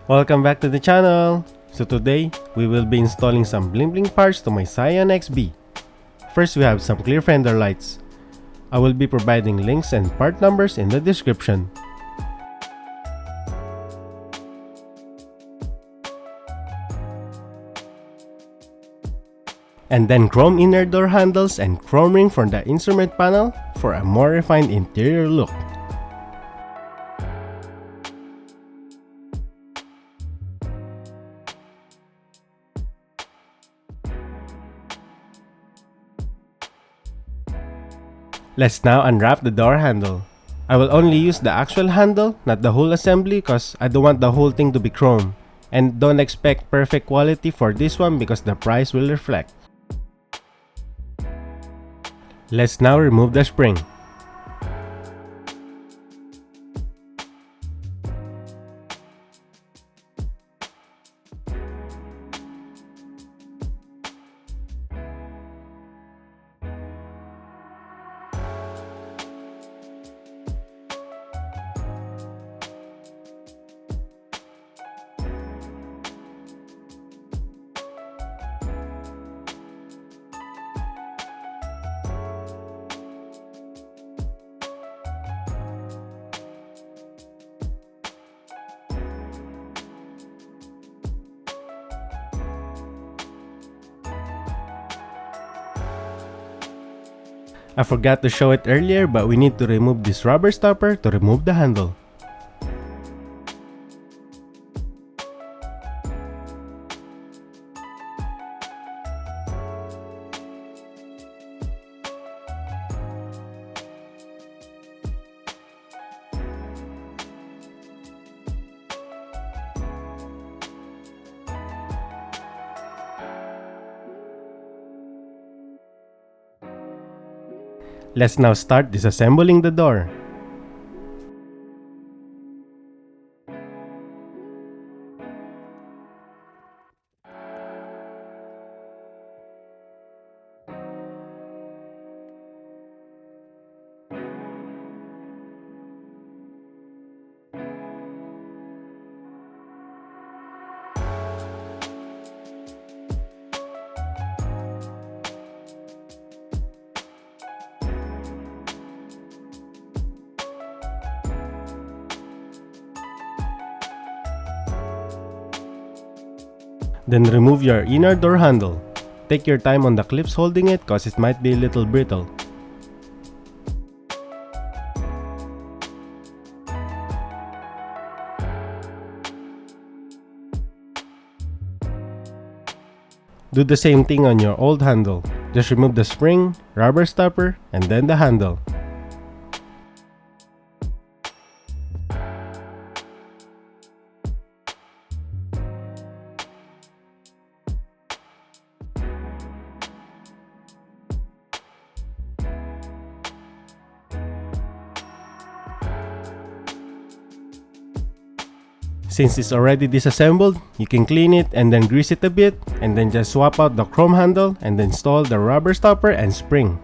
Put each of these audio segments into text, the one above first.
Welcome back to the channel! So today, we will be installing some bling bling parts to my Scion Xb. First we have some clear fender lights. I will be providing links and part numbers in the description. And then chrome inner door handles and chrome ring for the instrument panel for a more refined interior look. Let's now unwrap the door handle. I will only use the actual handle, not the whole assembly, cause I don't want the whole thing to be chrome. And don't expect perfect quality for this one because the price will reflect. Let's now remove the spring. I forgot to show it earlier, but we need to remove this rubber stopper to remove the handle. Let's now start disassembling the door. Then remove your inner door handle. Take your time on the clips holding it cause it might be a little brittle. Do the same thing on your old handle. Just remove the spring, rubber stopper, and then the handle. Since it's already disassembled, you can clean it and then grease it a bit, and then just swap out the chrome handle and then install the rubber stopper and spring.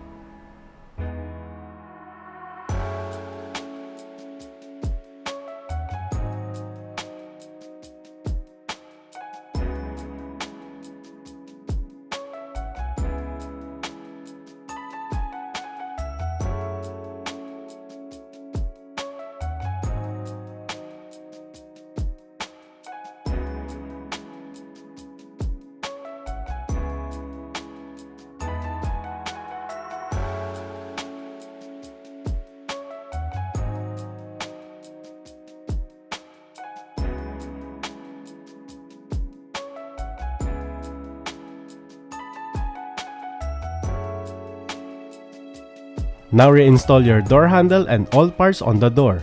Now reinstall your door handle and all parts on the door.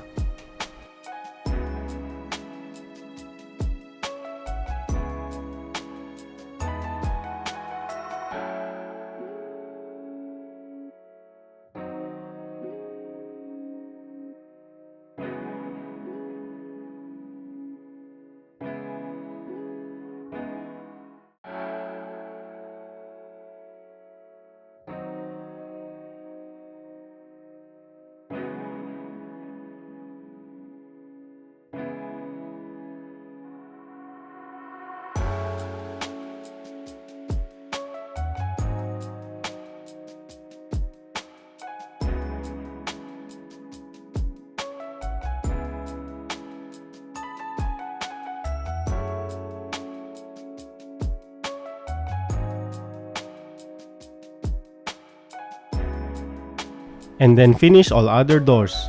and then finish all other doors.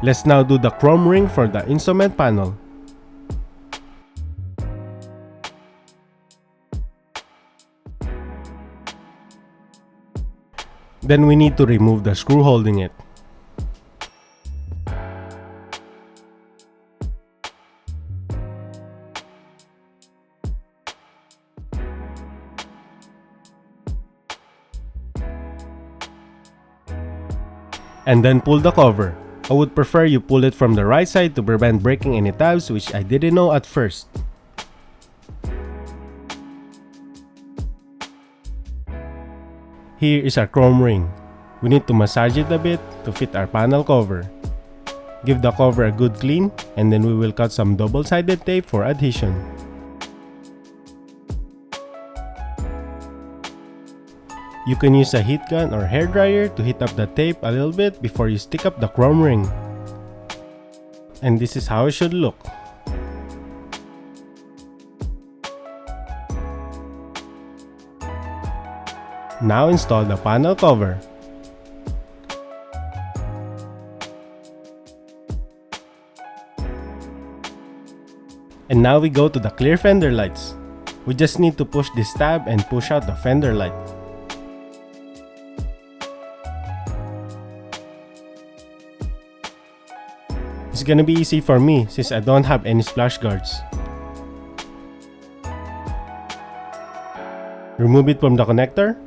Let's now do the chrome ring for the instrument panel. Then we need to remove the screw holding it. And then pull the cover. I would prefer you pull it from the right side to prevent breaking any tabs, which I didn't know at first. Here is our chrome ring. We need to massage it a bit to fit our panel cover. Give the cover a good clean, and then we will cut some double-sided tape for adhesion. You can use a heat gun or hair dryer to heat up the tape a little bit before you stick up the chrome ring. And this is how it should look. Now install the panel cover. And now we go to the clear fender lights. We just need to push this tab and push out the fender light. It's gonna be easy for me since I don't have any splash guards. Remove it from the connector.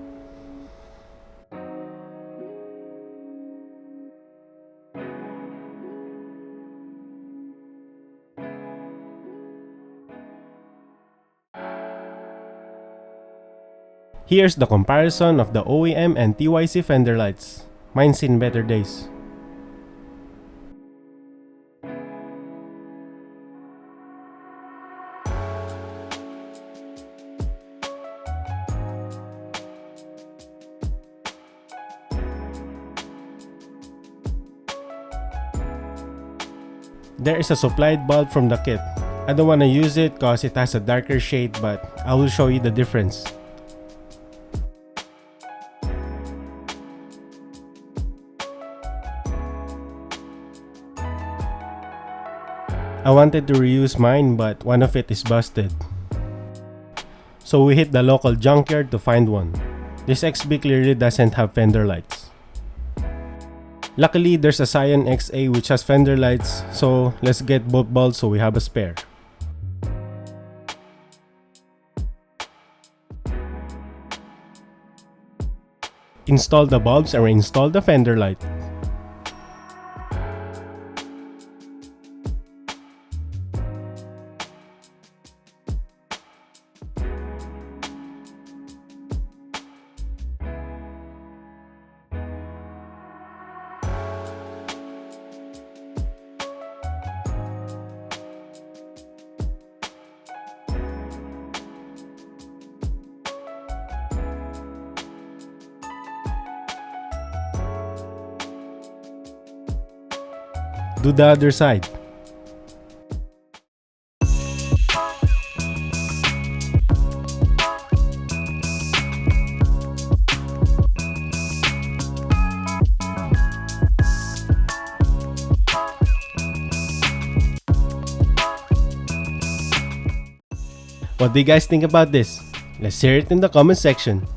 Here's the comparison of the OEM and TYC fender lights. Mine's seen better days. There is a supplied bulb from the kit. I don't want to use it cause it has a darker shade, but I will show you the difference. I wanted to reuse mine, but one of it is busted. So we hit the local junkyard to find one. This XB clearly doesn't have fender lights. Luckily, there's a Scion XA which has fender lights, so let's get both bulbs so we have a spare. Install the bulbs and reinstall the fender light. Do the other side. What do you guys think about this? Let's hear it in the comment section.